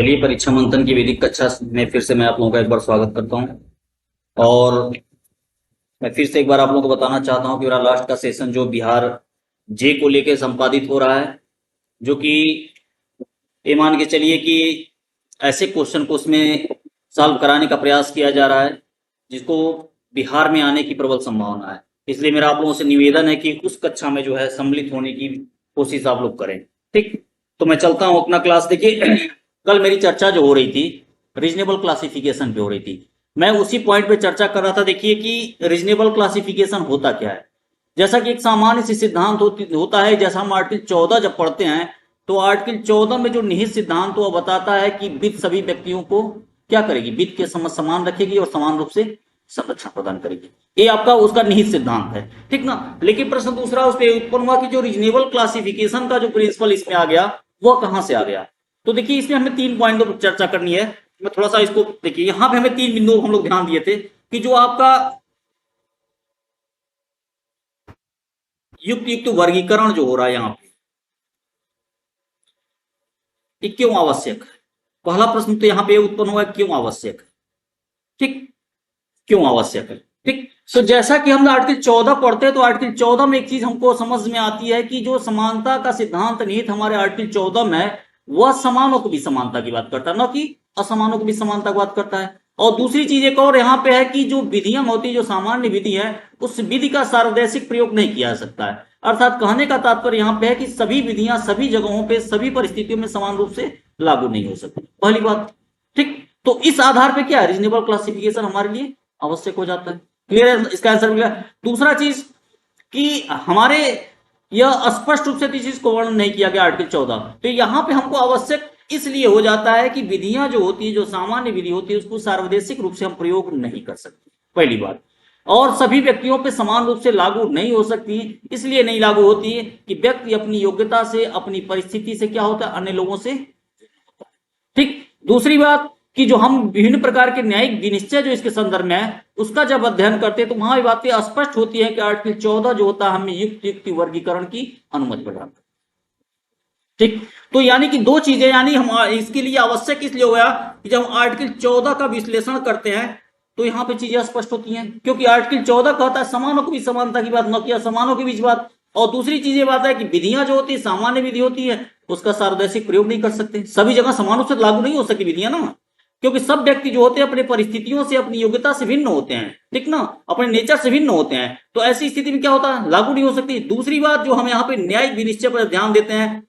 चलिए, परीक्षा मंथन की वैदिक कक्षा में फिर से मैं आप लोगों का एक बार स्वागत करता हूं। और मैं फिर से एक बार आप लोगों को बताना चाहता हूं कि मेरा लास्ट का सेशन जो बिहार जे को लेके संपादित हो रहा है, जो कि ये मान के चलिए कि ऐसे क्वेश्चन को उसमें सॉल्व कराने का प्रयास किया जा रहा है जिसको बिहार में आने की प्रबल संभावना है। इसलिए मेरा आप लोगों से निवेदन है कि उस कक्षा में जो है सम्मिलित होने की कोशिश आप लोग करें। ठीक, तो मैं चलता हूं अपना क्लास। देखिए, कल मेरी चर्चा जो हो रही थी रीजनेबल क्लासिफिकेशन पे हो रही थी। मैं उसी पॉइंट पे चर्चा कर रहा था। देखिए कि रीजनेबल क्लासिफिकेशन होता क्या है। जैसा कि एक सामान्य सी सिद्धांत होता है, जैसा हम आर्टिकल 14 जब पढ़ते हैं तो आर्टिकल 14 में जो निहित सिद्धांत वो बताता है कि वित्त सभी व्यक्तियों को क्या करेगी, वित्त के समझ समान रखेगी और समान रूप से संरक्षण प्रदान करेगी। ये आपका उसका निहित सिद्धांत है, ठीक ना। लेकिन प्रश्न दूसरा उस पर उत्पन्न हुआ कि जो रीजनेबल क्लासिफिकेशन का जो प्रिंसिपल इसमें आ गया वह कहां से आ गया। तो देखिए, इसमें हमें 3 पॉइंटों पर चर्चा करनी है। मैं थोड़ा सा इसको देखिए, यहां पे हमें 3 बिंदुओं हम लोग ध्यान दिए थे कि जो आपका युक्त युक्त वर्गीकरण जो हो रहा है यहाँ पे, ये क्यों आवश्यक है। पहला प्रश्न तो यहाँ पे उत्पन्न हुआ है, क्यों आवश्यक है। ठीक, क्यों आवश्यक है। ठीक, तो जैसा कि हम आर्टिकल 14 पढ़ते हैं तो आर्टिकल 14 में एक चीज हमको समझ में आती है कि जो समानता का सिद्धांत निहित हमारे आर्टिकल 14 में है वह समानों को भी समानता की बात करता है, न कि असमानों को भी समानता की बात करता है। और दूसरी चीज एक और यहाँ पे है कि जो विधियां होती है, जो सामान्य विधि है, उस विधि का सार्वदेशिक प्रयोग नहीं किया जा सकता है। अर्थात कहने का तात्पर्य यहाँ पे है कि सभी विधियां सभी जगहों पे सभी परिस्थितियों में समान रूप से लागू नहीं हो सकती, पहली बात। ठीक, तो इस आधार पे क्या है, रीजनेबल क्लासिफिकेशन हमारे लिए आवश्यक हो जाता है। क्लियर है, इसका आंसर मिला। दूसरा चीज कि हमारे यह स्पष्ट रूप से किसी चीज को वर्णन नहीं किया गया आर्टिकल 14, तो यहां पे हमको आवश्यक इसलिए हो जाता है कि विधियां जो होती है, जो सामान्य विधि होती है, उसको सार्वदेशिक रूप से हम प्रयोग नहीं कर सकते, पहली बात। और सभी व्यक्तियों पे समान रूप से लागू नहीं हो सकती, इसलिए नहीं लागू होती है कि व्यक्ति अपनी योग्यता से, अपनी परिस्थिति से क्या होता है, अन्य लोगों से। ठीक, दूसरी बात कि जो हम विभिन्न प्रकार के न्यायिक विनिश्चय जो इसके संदर्भ में है उसका जब अध्ययन करते हैं तो वहां बातें स्पष्ट होती है कि आर्टिकल 14 जो होता है हमें युक्त युक्त वर्गीकरण की अनुमति प्रदान करता है। ठीक, तो यानी कि दो चीजें, यानी हम इसके लिए आवश्यक इसलिए हो गया कि जब हम आर्टिकल 14 का विश्लेषण करते हैं तो यहाँ पे चीजें स्पष्ट होती हैं, क्योंकि आर्टिकल 14 कहता है समानों को भी समानता की बात, न कि असमानों के बीच बात। और दूसरी चीज ये बात है कि विधियां जो होती है, सामान्य विधि होती है, उसका सार्वदेशिक प्रयोग नहीं कर सकते, सभी जगह समान रूप से लागू नहीं हो सकती विधियां ना, क्योंकि सब व्यक्ति जो होते हैं अपनी परिस्थितियों से, अपनी योग्यता से भिन्न होते हैं, ठीक ना, अपने नेचर से भिन्न होते हैं। तो ऐसी स्थिति में क्या होता है, लागू नहीं हो सकती। दूसरी बात जो हम यहाँ पे न्यायिक विनिश्चय पर ध्यान देते हैं,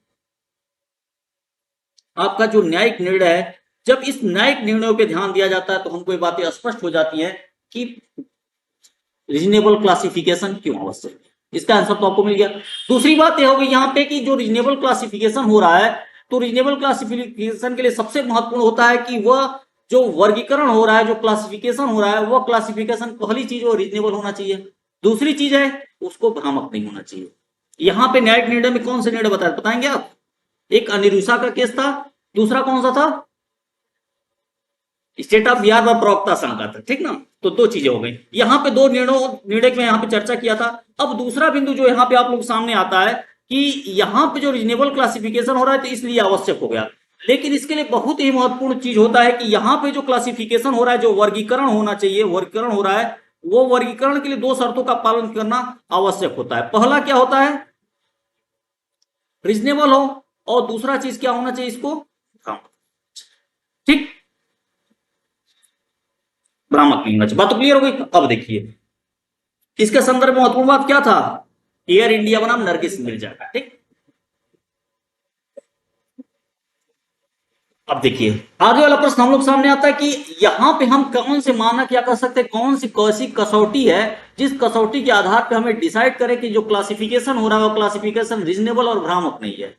आपका जो न्यायिक निर्णय है, जब इस न्यायिक निर्णयों पे ध्यान दिया जाता है तो हमको ये बातें स्पष्ट हो जाती हैं कि रीजनेबल क्लासिफिकेशन क्यों आवश्यक है। इसका आंसर तो आपको मिल गया। दूसरी बात यह होगी यहाँ पे कि जो रीजनेबल क्लासिफिकेशन हो रहा है, तो रीजनेबल क्लासिफिकेशन के लिए सबसे महत्वपूर्ण होता है कि वह जो वर्गीकरण हो रहा है, जो क्लासिफिकेशन हो रहा है, वह क्लासिफिकेशन पहली चीज वो रीजनेबल होना चाहिए। दूसरी चीज है उसको भ्रामक नहीं होना चाहिए। यहाँ पे न्यायिक निर्णय में कौन से निर्णय बताएंगे आप। एक अनिरुषा का केस था, दूसरा कौन सा था, स्टेट ऑफ बिहार व प्रवक्ता संघ का था, ठीक ना। तो दो चीजें हो गई यहाँ पे, दो निर्णय में यहाँ पे चर्चा किया था। अब दूसरा बिंदु जो यहाँ पे आप लोग सामने आता है कि यहाँ पे जो रीजनेबल क्लासिफिकेशन हो रहा है तो इसलिए आवश्यक हो गया। लेकिन इसके लिए बहुत ही महत्वपूर्ण चीज होता है कि यहाँ पे जो क्लासिफिकेशन हो रहा है, जो वर्गीकरण होना चाहिए, वर्गीकरण हो रहा है, वो वर्गीकरण के लिए दो शर्तों का पालन करना आवश्यक होता है। पहला क्या होता है, रीजनेबल हो, और दूसरा चीज क्या होना चाहिए, इसको ठीक, भ्रामक नहीं होना चाहिए। बात तो क्लियर हो गई। अब देखिए इसके संदर्भ में महत्वपूर्ण बात क्या था, एयर इंडिया बनाम नरगिस मिर्जा का। ठीक, अब देखिए आगे वाला प्रश्न हम लोग सामने आता है कि यहां पे हम कौन से मानक या कह सकते हैं कौन सी कैसी कसौटी है जिस कसौटी के आधार पे हमें डिसाइड करें कि जो क्लासिफिकेशन हो रहा है वो क्लासिफिकेशन रीजनेबल और भ्रामक नहीं है।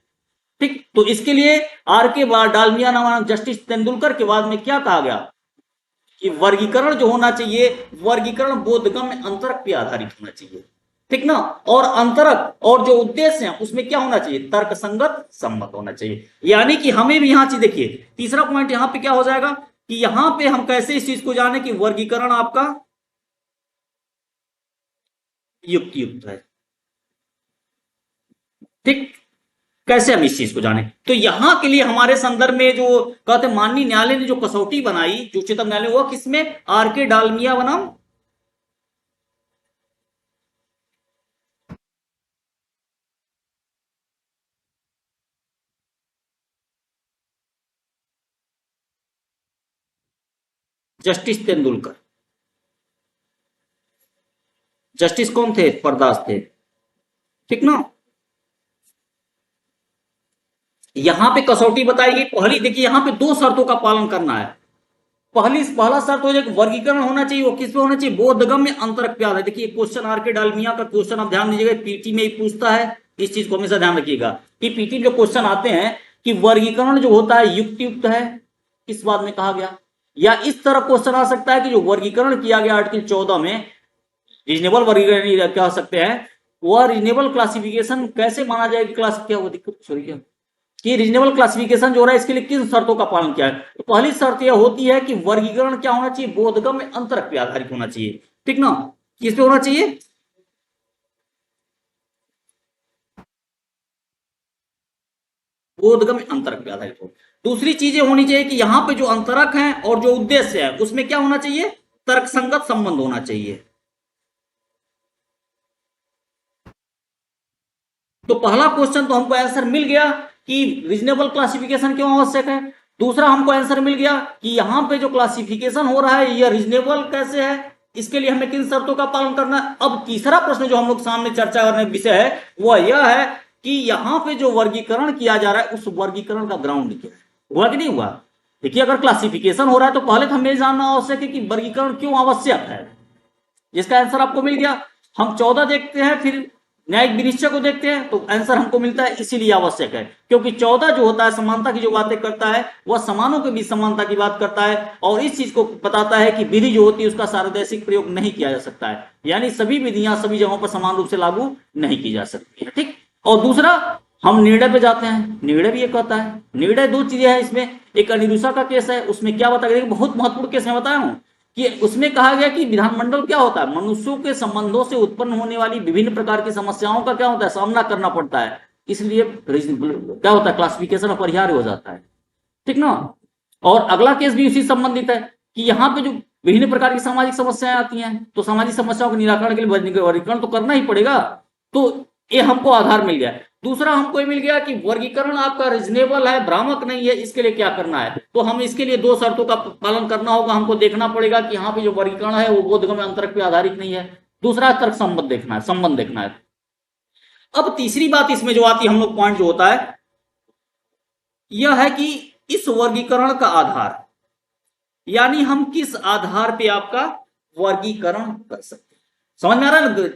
ठीक, तो इसके लिए आर के बाद डालमिया नामक जस्टिस तेंदुलकर के बाद में क्या कहा गया कि वर्गीकरण जो होना चाहिए, वर्गीकरण बोधगम्य अंतरक पे आधारित होना चाहिए, ठीक ना। और अंतरक और जो उद्देश्य है उसमें क्या होना चाहिए, तर्कसंगत सम्मत होना चाहिए। यानी कि हमें भी यहां चीज देखिए, तीसरा पॉइंट यहां पे क्या हो जाएगा कि यहां पे हम कैसे इस चीज को जाने कि वर्गीकरण आपका युक्त युक्त है। ठीक, कैसे हम इस चीज को जाने? तो यहां के लिए हमारे संदर्भ में जो कहते हैं माननीय न्यायालय ने जो कसौटी बनाई, जो उच्चतम न्यायालय, वो किसमें? आर के डालमिया बनाम जस्टिस तेंदुलकर। जस्टिस कौन थे? परदास थे, ठीक ना। यहां पे कसौटी बताई गई पहली, देखिए यहां पे दो शर्तों का पालन करना है। पहला शर्त हो जाए वर्गीकरण होना चाहिए, वो किस पे होना चाहिए? बोधगम्य अंतरक पे आधारित। देखिए क्वेश्चन आर के डालमिया का क्वेश्चन आप ध्यान दीजिएगा, पीटी में ही पूछता है, इस चीज को हमेशा ध्यान रखिएगा कि पीटी में जो क्वेश्चन आते हैं कि वर्गीकरण जो होता है युक्ति युक्त है, किस बात में कहा गया, या इस तरह क्वेश्चन आ सकता है कि जो वर्गीकरण किया गया आर्टिकल 14 में, रीजनेबल वर्गीकरण कह सकते हैं, वह रीजनेबल क्लासिफिकेशन कैसे माना जाएगा? क्लास क्या हुआ दिक्कत, सॉरी क्या, कि रीजनेबल क्लासिफिकेशन जो हो रहा है इसके लिए किन शर्तों का पालन किया है? तो पहली शर्त यह होती है कि वर्गीकरण क्या होना चाहिए? बोधगम्य अंतरक पे आधारित होना चाहिए, ठीक ना। किस पे होना चाहिए? बोधगम्य अंतरक पे आधारित हो। दूसरी चीजें होनी चाहिए कि यहां पे जो अंतरक है और जो उद्देश्य है उसमें क्या होना चाहिए? तर्कसंगत संबंध होना चाहिए। तो पहला क्वेश्चन तो हमको आंसर मिल गया कि रीजनेबल क्लासिफिकेशन क्यों आवश्यक है। दूसरा हमको आंसर मिल गया कि यहां पे जो क्लासिफिकेशन हो रहा है यह रीजनेबल कैसे है, इसके लिए हमें किन शर्तों का पालन करना है। अब तीसरा प्रश्न जो हम लोग सामने चर्चा करने विषय है वह यह है कि यहां पे जो वर्गीकरण किया जा रहा है उस वर्गीकरण का ग्राउंड क्या है, हुआ कि नहीं हुआ। देखिए अगर क्लासिफिकेशन हो रहा है तो पहले तो हमें जानना आवश्यक है कि वर्गीकरण क्यों आवश्यक है, जिसका आंसर आपको मिल गया। हम 14 देखते हैं, फिर न्यायिक विनिश्चय को देखते हैं, तो आंसर हमको मिलता है इसीलिए आवश्यक है, क्योंकि 14 जो होता है समानता की जो बातें करता है वह समानों के बीच समानता की बात करता है, और इस चीज को बताता है कि विधि जो होती है उसका सार्वदेशिक प्रयोग नहीं किया जा सकता है, यानी सभी विधियां सभी जगहों पर समान रूप से लागू नहीं की जा सकती है, ठीक। और दूसरा हम निर्णय पे जाते हैं, निर्णय भी ये कहता है, निर्णय दो चीजें हैं इसमें, एक अनिरुषा का केस है, उसमें क्या बताया गया, बहुत महत्वपूर्ण केस मैं बताया हूं कि उसमें कहा गया कि विधानमंडल क्या होता है, मनुष्यों के संबंधों से उत्पन्न होने वाली विभिन्न प्रकार की समस्याओं का क्या होता है, सामना करना पड़ता है, इसलिए क्या होता है, क्लासिफिकेशन अपरिहार्य हो जाता है, ठीक ना। और अगला केस भी उसी संबंधित है कि यहाँ पे जो विभिन्न प्रकार की सामाजिक समस्याएं आती हैं तो सामाजिक समस्याओं के निराकरण के लिए वर्गीकरण तो करना ही पड़ेगा, तो ये हमको आधार मिल गया। दूसरा हमको ये मिल गया कि वर्गीकरण आपका रीजनेबल है, भ्रामक नहीं है, इसके लिए क्या करना है, तो हम इसके लिए दो शर्तों का पालन करना होगा, हमको देखना पड़ेगा कि यहाँ पे जो वर्गीकरण है वो बोधगम्य अंतरक पे आधारित नहीं है। दूसरा तर्क संबंध देखना है, संबंध देखना है। अब तीसरी बात इसमें जो आती है हम लोग पॉइंट जो होता है यह है कि इस वर्गीकरण का आधार, यानी हम किस आधार पे आपका वर्गीकरण कर सकते हैं, समझ में आ रहा है ना।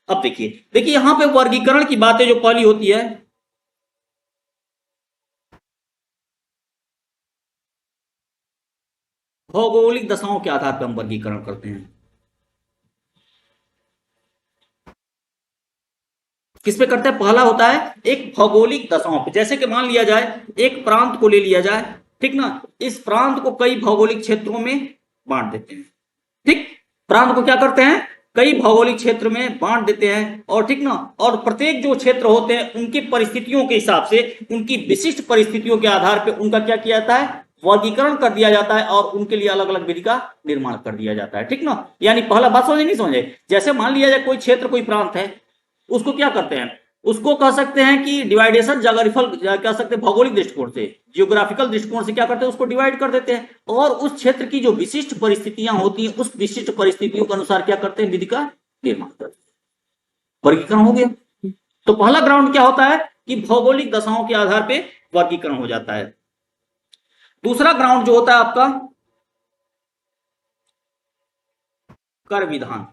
अब देखिए देखिए यहां पे वर्गीकरण की बातें जो पहली होती है, भौगोलिक दशाओं के आधार पर हम वर्गीकरण करते हैं। किस पे करते हैं? पहला होता है एक भौगोलिक दशाओं पे, जैसे कि मान लिया जाए एक प्रांत को ले लिया जाए, ठीक ना, इस प्रांत को कई भौगोलिक क्षेत्रों में बांट देते हैं, ठीक। प्रांत को क्या करते हैं? कई भौगोलिक क्षेत्र में बांट देते हैं, और ठीक ना, और प्रत्येक जो क्षेत्र होते हैं उनकी परिस्थितियों के हिसाब से, उनकी विशिष्ट परिस्थितियों के आधार पर उनका क्या किया जाता है, वर्गीकरण कर दिया जाता है, और उनके लिए अलग अलग विधि का निर्माण कर दिया जाता है, ठीक ना। यानी पहला बात समझे नहीं समझे, जैसे मान लिया जाए कोई क्षेत्र कोई प्रांत है, उसको क्या करते हैं, उसको कह सकते हैं कि डिवाइडेशन जोग्राफिकल, कह सकते हैं भौगोलिक दृष्टिकोण से, जियोग्राफिकल दृष्टिकोण से क्या करते हैं, उसको डिवाइड कर देते हैं, और उस क्षेत्र की जो विशिष्ट परिस्थितियां होती हैं उस विशिष्ट परिस्थितियों के अनुसार क्या करते हैं, विधि का निर्माण करते हैं, वर्गीकरण हो गया। तो पहला ग्राउंड क्या होता है कि भौगोलिक दशाओं के आधार पर वर्गीकरण हो जाता है। दूसरा ग्राउंड जो होता है आपका कर विधान।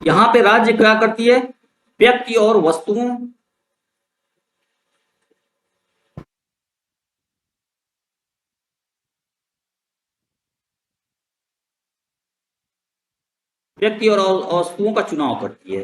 यहां पे राज्य क्या करती है, व्यक्ति और वस्तुओं, व्यक्ति और वस्तुओं का चुनाव करती है।